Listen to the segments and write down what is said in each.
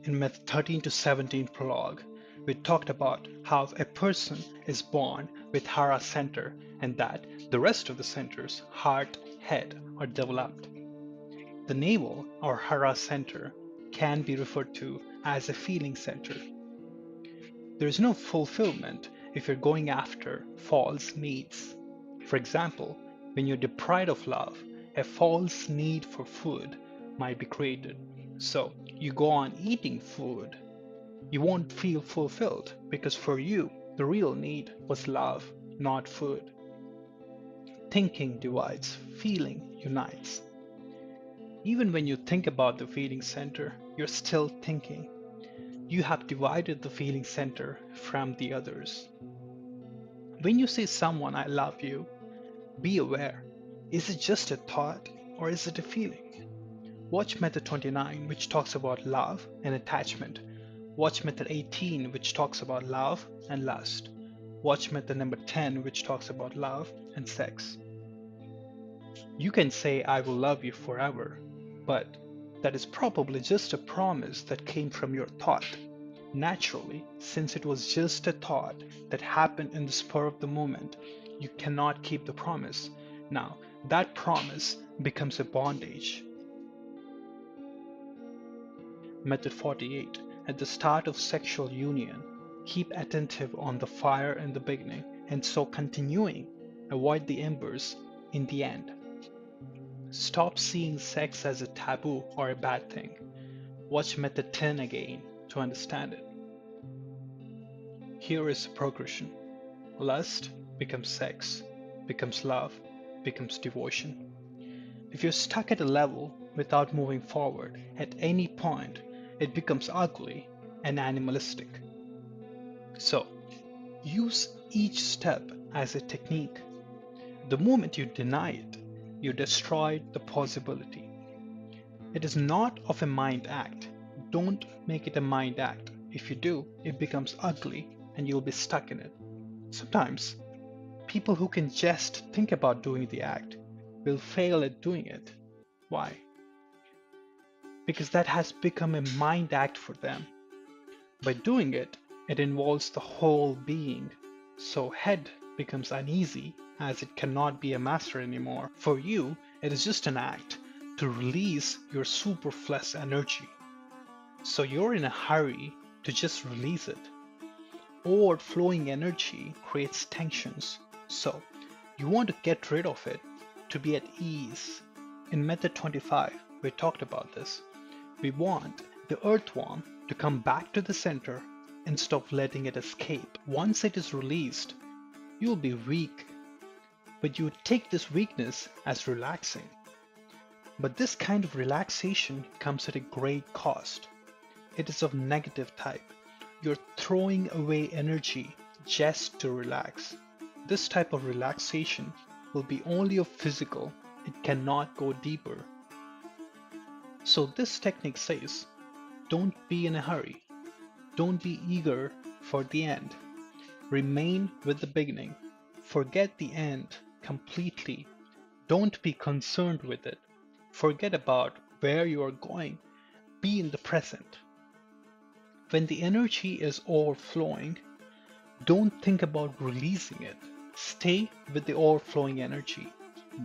in method 13 to 17 prologue, we talked about how a person is born with hara center and that the rest of the centers, heart, head, are developed. The navel or hara center can be referred to as a feeling center. There is no fulfillment if you're going after false needs. For example, when you're deprived of love, a false need for food might be created. So you go on eating food. You won't feel fulfilled because for you, the real need was love, not food. Thinking divides, feeling unites. Even when you think about the feeling center, you're still thinking. You have divided the feeling center from the others. When you say someone I love you, be aware. Is it just a thought or is it a feeling? Watch method 29, which talks about love and attachment. Watch method 18, which talks about love and lust. Watch method number 10, which talks about love and sex. You can say I will love you forever, but that is probably just a promise that came from your thought. Naturally, since it was just a thought that happened in the spur of the moment, you cannot keep the promise. Now, that promise becomes a bondage. Method 48. At the start of sexual union, keep attentive on the fire in the beginning and so continuing. Avoid the embers in the end. Stop seeing sex as a taboo or a bad thing. Watch method 10 again to understand it. Here is the progression. Lust becomes sex, becomes love, becomes devotion. If you're stuck at a level without moving forward at any point, it becomes ugly and animalistic. So, use each step as a technique. The moment you deny it, you destroy the possibility. It is not of a mind act. Don't make it a mind act. If you do, it becomes ugly and you'll be stuck in it. Sometimes, people who can just think about doing the act will fail at doing it. Why? Because that has become a mind act for them. By doing it, it involves the whole being. So head becomes uneasy as it cannot be a master anymore. For you, it is just an act to release your superfluous energy. So you're in a hurry to just release it. Overflowing energy creates tensions. So you want to get rid of it to be at ease. In method 25, we talked about this. We want the earthworm to come back to the center instead of letting it escape. Once it is released, you'll be weak, but you take this weakness as relaxing. But this kind of relaxation comes at a great cost. It is of negative type. You're throwing away energy just to relax. This type of relaxation will be only of physical. It cannot go deeper. So this technique says, don't be in a hurry. Don't be eager for the end. Remain with the beginning. Forget the end completely. Don't be concerned with it. Forget about where you are going. Be in the present. When the energy is overflowing, don't think about releasing it. Stay with the overflowing energy.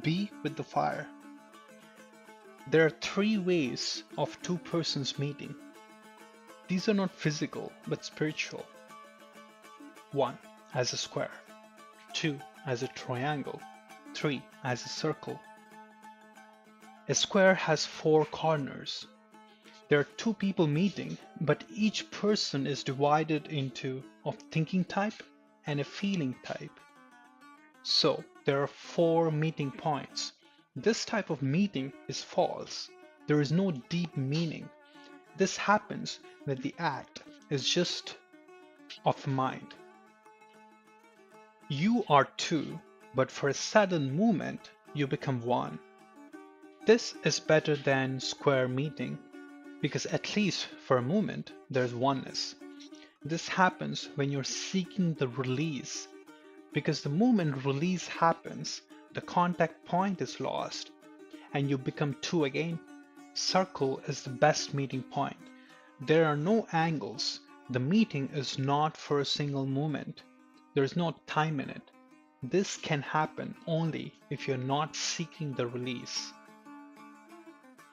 Be with the fire. There are 3 ways of 2 persons meeting. These are not physical but spiritual. 1 as a square, 2 as a triangle, 3 as a circle. A square has 4 corners. There are 2 people meeting, but each person is divided into a thinking type and a feeling type. So there are 4 meeting points. This type of meeting is false. There is no deep meaning. This happens when the act is just of mind. You are 2, but for a sudden moment, you become 1. This is better than square meeting because at least for a moment, there's oneness. This happens when you're seeking the release because the moment release happens, the contact point is lost and you become 2 again. Circle is the best meeting point. There are no angles. The meeting is not for a single moment. There's no time in it. This can happen only if you're not seeking the release.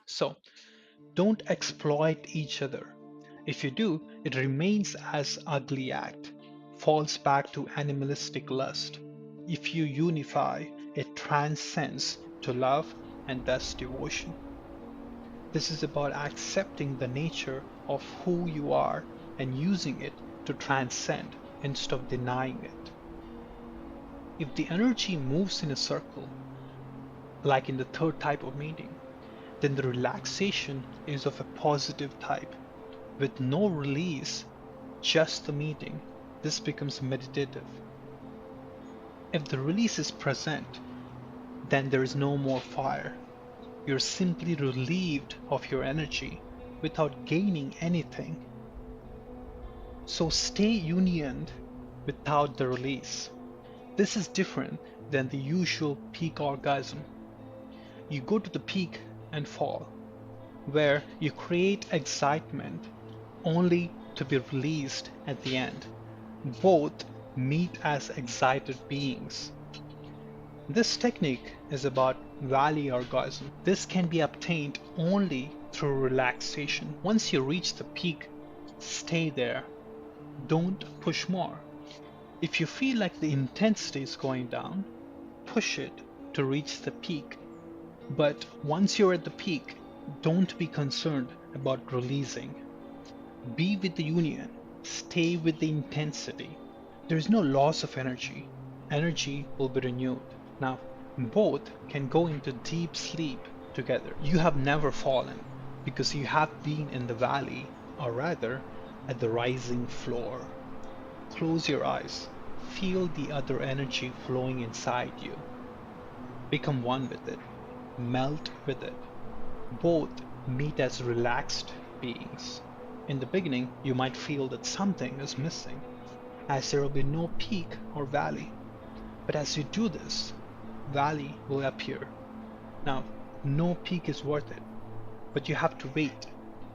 So, don't exploit each other. If you do, it remains as ugly act, falls back to animalistic lust. If you unify, it transcends to love and thus devotion. This is about accepting the nature of who you are and using it to transcend instead of denying it. If the energy moves in a circle, like in the third type of meeting, then the relaxation is of a positive type. With no release, just the meeting, this becomes meditative. If the release is present, then there is no more fire. You're simply relieved of your energy without gaining anything. So stay unioned without the release. This is different than the usual peak orgasm. You go to the peak and fall, where you create excitement only to be released at the end. Both meet as excited beings. This technique is about valley orgasm. This can be obtained only through relaxation. Once you reach the peak, stay there. Don't push more. If you feel like the intensity is going down, push it to reach the peak. But once you're at the peak, don't be concerned about releasing. Be with the union. Stay with the intensity. There is no loss of energy. Energy will be renewed. Now, both can go into deep sleep together. You have never fallen because you have been in the valley, or rather, at the rising floor. Close your eyes. Feel the other energy flowing inside you. Become one with it. Melt with it. Both meet as relaxed beings. In the beginning, you might feel that something is missing, as there will be no peak or valley. But as you do this, valley will appear. Now, no peak is worth it, but you have to wait.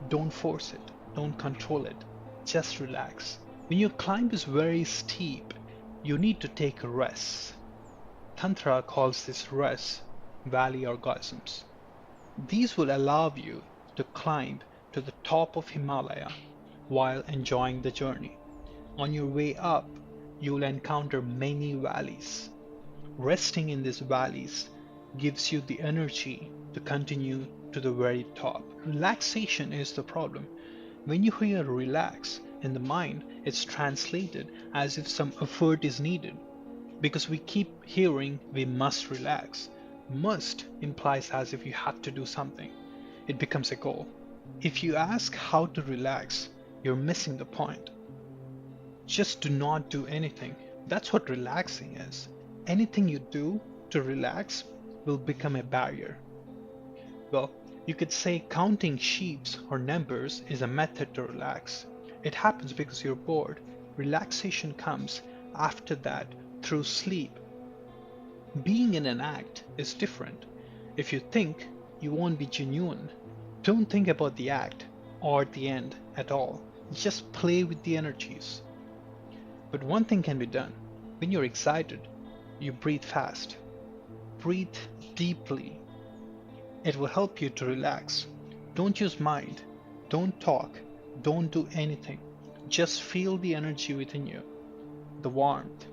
Don't force it. Don't control it. Just relax. When your climb is very steep, you need to take a rest. Tantra calls this rest valley orgasms. These will allow you to climb to the top of Himalaya while enjoying the journey. On your way up, you will encounter many valleys. Resting in these valleys gives you the energy to continue to the very top. Relaxation is the problem. When you hear relax in the mind, it's translated as if some effort is needed. Because we keep hearing we must relax. Must implies as if you have to do something. It becomes a goal. If you ask how to relax, you're missing the point. Just do not do anything. That's what relaxing is. Anything you do to relax will become a barrier. Well, you could say counting sheep or numbers is a method to relax. It happens because you're bored. Relaxation comes after that through sleep. Being in an act is different. If you think, you won't be genuine. Don't think about the act or the end at all. Just play with the energies. But one thing can be done. When you're excited, you breathe fast. Breathe deeply. It will help you to relax. Don't use mind. Don't talk. Don't do anything. Just feel the energy within you. The warmth.